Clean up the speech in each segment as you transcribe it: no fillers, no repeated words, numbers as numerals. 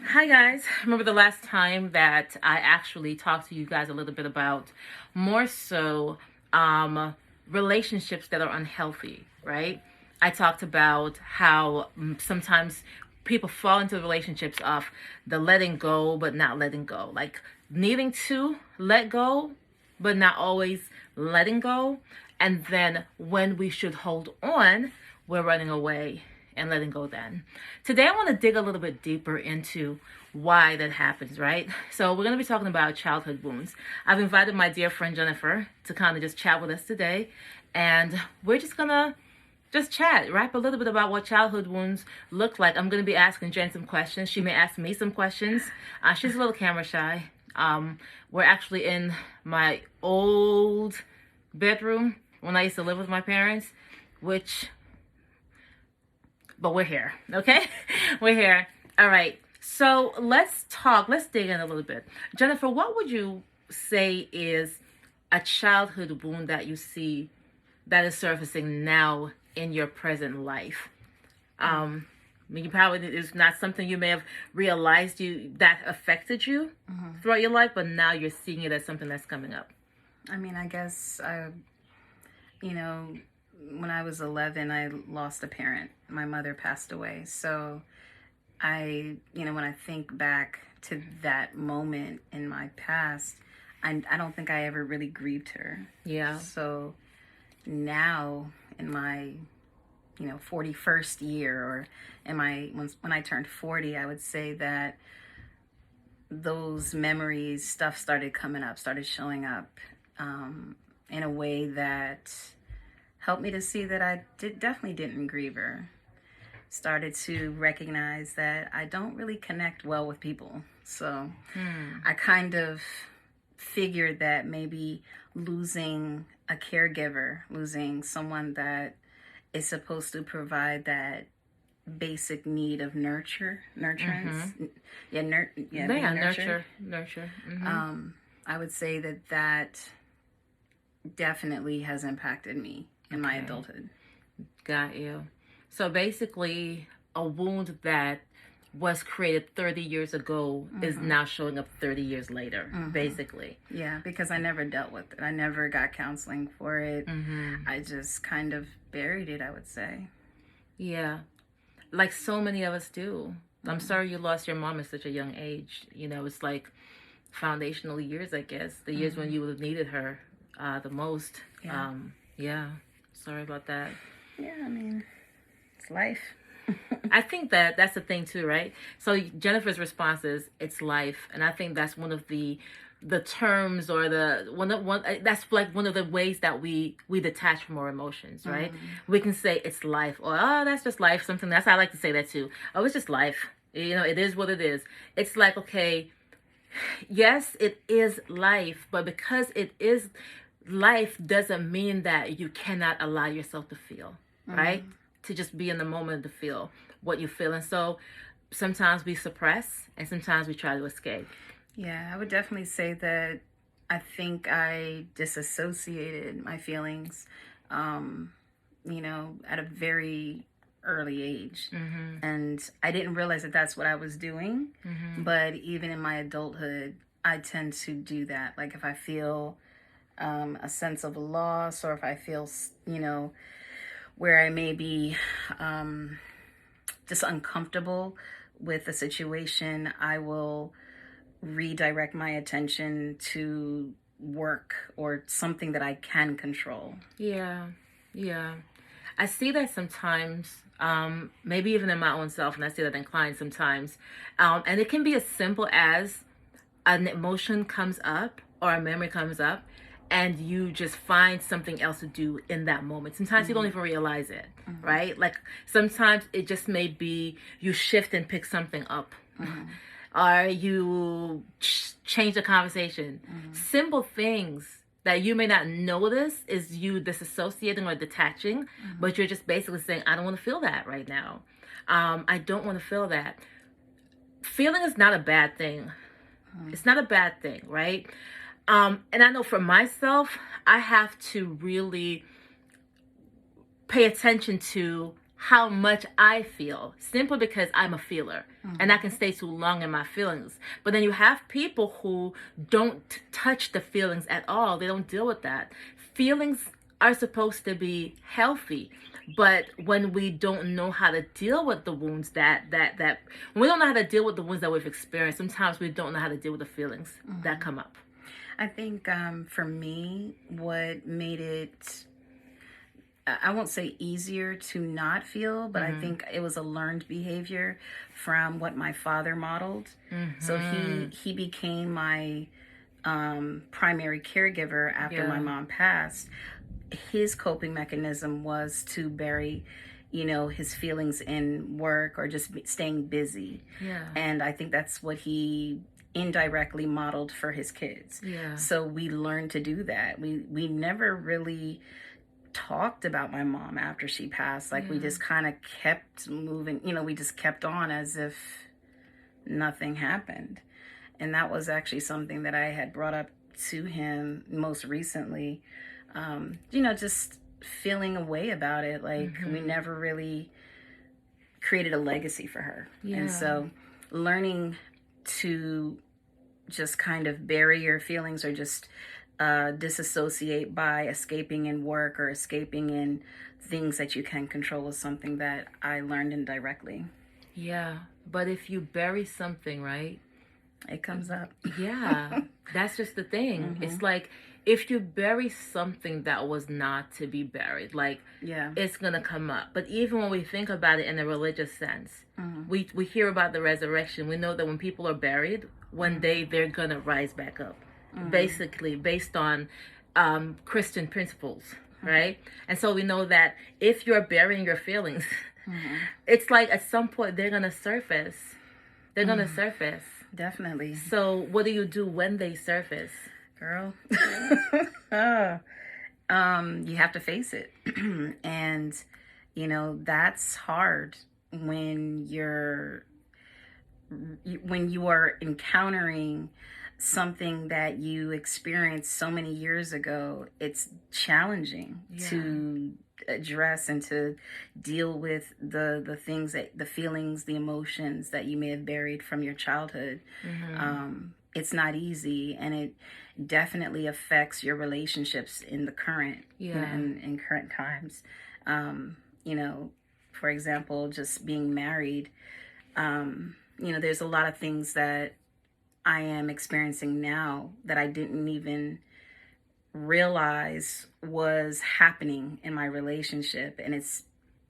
Hi guys. Remember the last time that I actually talked to you guys a little bit about more so relationships that are unhealthy, right? I talked about how sometimes people fall into relationships of the letting go but not letting go. Like needing to let go but not always letting go. And then when we should hold on, we're running away and letting go then. Today I want to dig a little bit deeper into why that happens, right? So we're going to be talking about childhood wounds. I've invited my dear friend Jennifer to kind of just chat with us today. And we're just going to just chat, rap a little bit about what childhood wounds look like. I'm going to be asking Jen some questions. She may ask me some questions. She's a little camera shy. We're actually in my old bedroom when I used to live with my parents, but we're here, okay? We're here. All right. So let's dig in a little bit. Jennifer, what would you say is a childhood wound that you see that is surfacing now in your present life? I mean, you probably, it's not something you may have realized that affected you throughout your life, but now you're seeing it as something that's coming up. I mean, I guess, when I was 11, I lost a parent. My mother passed away. So when I think back to that moment in my past, I don't think I ever really grieved her. Yeah. So now in my, 41st year, or when I turned 40, I would say that those memories, stuff started showing up in a way that helped me to see that I definitely didn't grieve her. Started to recognize that I don't really connect well with people. So I kind of figured that maybe losing a caregiver, losing someone that is supposed to provide that basic need of nurturance. Nurture. I would say that definitely has impacted me in my adulthood. Got you. So basically, a wound that was created 30 years ago is now showing up 30 years later, basically. Yeah, because I never dealt with it. I never got counseling for it. I just kind of buried it, I would say. Yeah. Like so many of us do. I'm sorry you lost your mom at such a young age. It's like foundational years, I guess. The years when you would have needed her the most. Yeah. Sorry about that. Yeah, I mean, it's life. I think that's the thing too, right? So Jennifer's response is it's life, and I think that's one of the terms, or that's like one of the ways that we detach from our emotions, right? We can say it's life, or oh, that's just life. Something that's, I like to say that too. Oh, it's just life. It is what it is. It's like, okay, yes, it is life, but because it is life doesn't mean that you cannot allow yourself to feel, right? To just be in the moment to feel what you feel. And so sometimes we suppress and sometimes we try to escape. Yeah, I would definitely say that I think I disassociated my feelings, at a very early age. And I didn't realize that that's what I was doing. But even in my adulthood, I tend to do that. Like if I feel a sense of loss, or if I feel, where I may be just uncomfortable with the situation, I will redirect my attention to work or something that I can control. Yeah. I see that sometimes, maybe even in my own self, and I see that in clients sometimes. And it can be as simple as an emotion comes up or a memory comes up, and you just find something else to do in that moment. Sometimes you don't even realize it, right? Like sometimes it just may be you shift and pick something up, or you change the conversation. Simple things that you may not notice is you disassociating or detaching, but you're just basically saying, I don't want to feel that right now. I don't want to feel that. Feeling is not a bad thing. It's not a bad thing, right? And I know for myself, I have to really pay attention to how much I feel, simply because I'm a feeler and I can stay too long in my feelings. But then you have people who don't touch the feelings at all. They don't deal with that. Feelings are supposed to be healthy, but when we don't know how to deal with the wounds that when we don't know how to deal with the wounds that we've experienced, sometimes we don't know how to deal with the feelings that come up. I think for me, what made it, I won't say easier to not feel, but I think it was a learned behavior from what my father modeled. So he became my primary caregiver after my mom passed. His coping mechanism was to bury, his feelings in work or just staying busy. Yeah. And I think that's what he indirectly modeled for his kids. Yeah. So we learned to do that. We never really talked about my mom after she passed. Like we just kind of kept moving, we just kept on as if nothing happened. And that was actually something that I had brought up to him most recently. Just feeling a way about it. Like we never really created a legacy for her. Yeah. And so learning to just kind of bury your feelings or just disassociate by escaping in work or escaping in things that you can control is something that I learned indirectly. Yeah. But if you bury something, right? It comes up. Yeah. That's just the thing. It's like, if you bury something that was not to be buried, like, it's going to come up. But even when we think about it in a religious sense, we hear about the resurrection. We know that when people are buried, one day they're going to rise back up, basically based on Christian principles, right? And so we know that if you're burying your feelings, it's like at some point they're going to surface. They're going to surface. Definitely. So what do you do when they surface? Girl, you have to face it. And, that's hard when you are encountering something that you experienced so many years ago. It's challenging to address and to deal with the things the feelings, the emotions that you may have buried from your childhood. It's not easy, and it definitely affects your relationships in the current, in current times. For example, just being married, there's a lot of things that I am experiencing now that I didn't even realize was happening in my relationship, and it's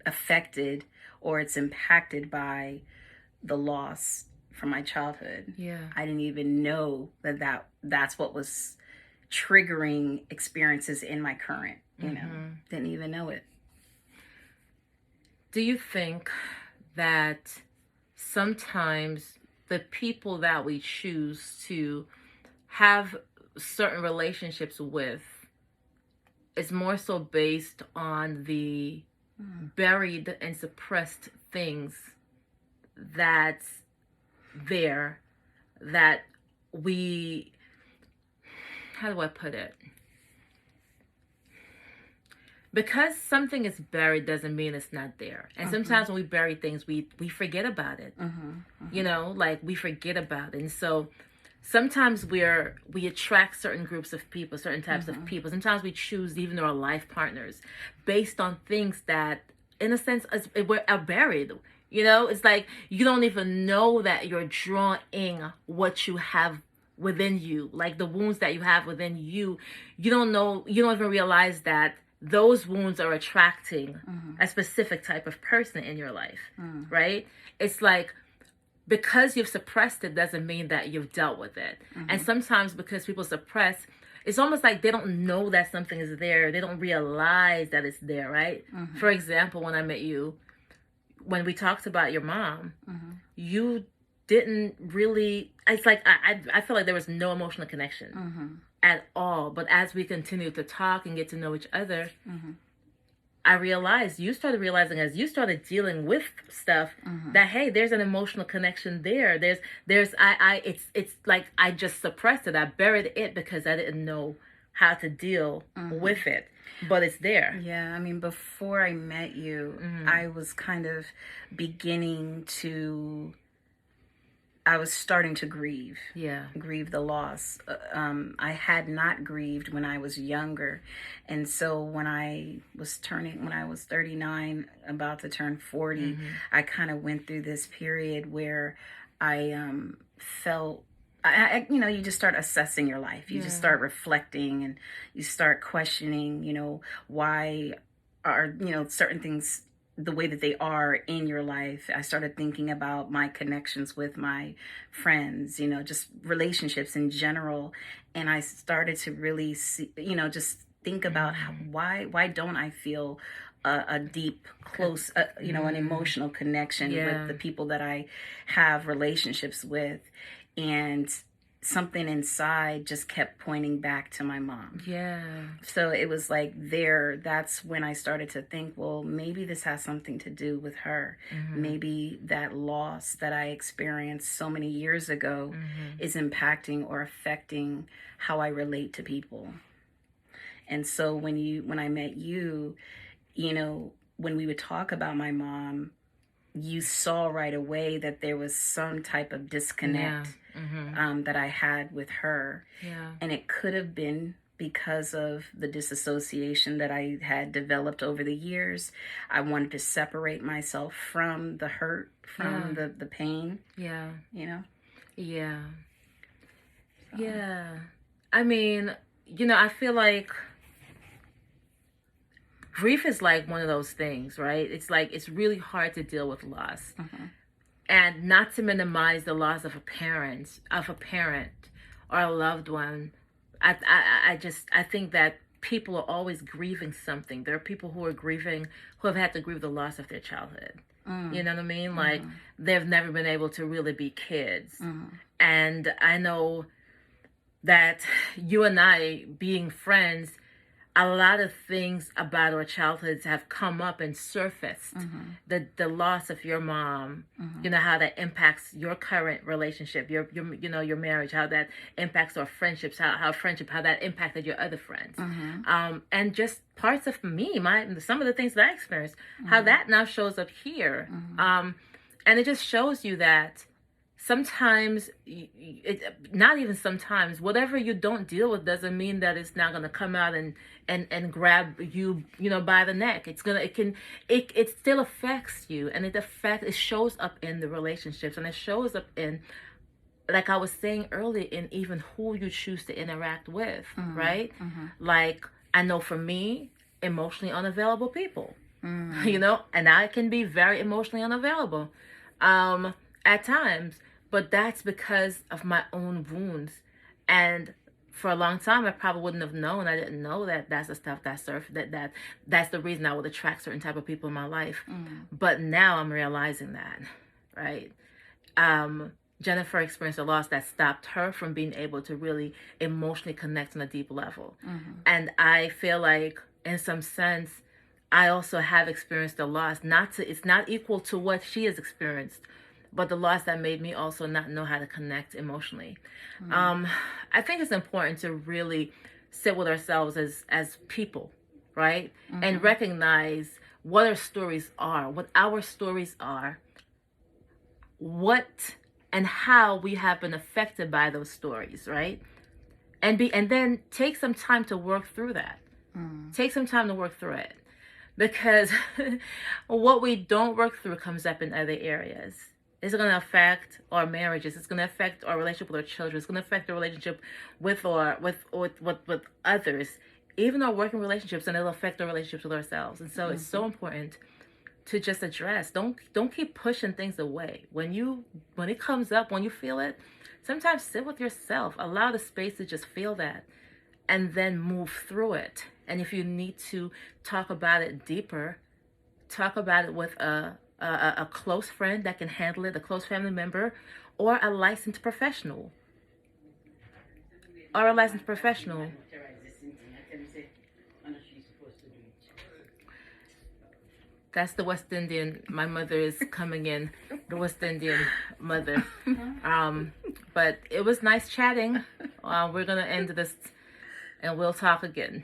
affected or it's impacted by the loss from my childhood. I didn't even know that's what was triggering experiences in my current, didn't even know it. Do you think that sometimes the people that we choose to have certain relationships with is more so based on the buried and suppressed things that's there, that we, how do I put it? Because something is buried doesn't mean it's not there. And sometimes when we bury things, we forget about it. Like we forget about it. And so sometimes we attract certain groups of people, certain types of people. Sometimes we choose even our life partners based on things that, in a sense, are buried. It's like you don't even know that you're drawing what you have within you, like the wounds that you have within you. You don't know, you don't even realize that those wounds are attracting a specific type of person in your life, right? It's like, because you've suppressed it doesn't mean that you've dealt with it. And sometimes because people suppress, it's almost like they don't know that something is there. They don't realize that it's there, right? For example, when I met you, when we talked about your mom, you didn't really, it's like, I feel like there was no emotional connection at all. But as we continued to talk and get to know each other, I realized, you started realizing as you started dealing with stuff that, hey, there's an emotional connection there. It's like I just suppressed it. I buried it because I didn't know how to deal with it. but it's there. Yeah, I mean, before I met you, I was kind of beginning to, I was starting to grieve. Yeah. Grieve the loss. I had not grieved when I was younger. And so when I was 39, about to turn 40, I kind of went through this period where I felt, you just start assessing your life. You just start reflecting, and you start questioning, why are, certain things the way that they are in your life. I started thinking about my connections with my friends, just relationships in general. And I started to really see, just think about why don't I feel a deep, close, an emotional connection with the people that I have relationships with. And something inside just kept pointing back to my mom. Yeah. So it was like that's when I started to think, well, maybe this has something to do with her. Maybe that loss that I experienced so many years ago is impacting or affecting how I relate to people. And so when I met you, when we would talk about my mom, you saw right away that there was some type of disconnect that I had with her. Yeah. And it could have been because of the disassociation that I had developed over the years. I wanted to separate myself from the hurt, from the pain. Yeah. Yeah. So. Yeah. I mean, I feel like grief is like one of those things, right? It's like, it's really hard to deal with loss. And not to minimize the loss of a parent or a loved one. I think that people are always grieving something. There are people who are grieving, who have had to grieve the loss of their childhood. You know what I mean? Like, they've never been able to really be kids. And I know that you and I, being friends, a lot of things about our childhoods have come up and surfaced. The loss of your mom, how that impacts your current relationship, your marriage, how that impacts our friendships, how that impacted your other friends, and just parts of me, some of the things that I experienced, how that now shows up here, and it just shows you that sometimes, not even sometimes, whatever you don't deal with doesn't mean that it's not going to come out and grab you, by the neck. It still affects you, and it shows up in the relationships, and it shows up in, like I was saying earlier, in even who you choose to interact with, right? Like, I know for me, emotionally unavailable people, and I can be very emotionally unavailable at times. But that's because of my own wounds. And for a long time, I probably wouldn't have known. I didn't know that that's the stuff that that's the reason I would attract certain type of people in my life. But now I'm realizing that, right? Jennifer experienced a loss that stopped her from being able to really emotionally connect on a deep level. And I feel like, in some sense, I also have experienced a loss. It's not equal to what she has experienced, but the loss that made me also not know how to connect emotionally. I think it's important to really sit with ourselves as people, right? And recognize what our stories are, what and how we have been affected by those stories, right? And then take some time to work through that. Take some time to work through it. Because what we don't work through comes up in other areas. It's going to affect our marriages. It's going to affect our relationship with our children. It's going to affect our relationship with others, even our working relationships, and it'll affect our relationships with ourselves. And so it's so important to just address. Don't keep pushing things away. When it comes up, when you feel it, sometimes sit with yourself. Allow the space to just feel that, and then move through it. And if you need to talk about it deeper, talk about it with a close friend that can handle it, a close family member, or a licensed professional. That's the West Indian. My mother is coming in, the West Indian mother. But it was nice chatting. We're going to end this, and we'll talk again.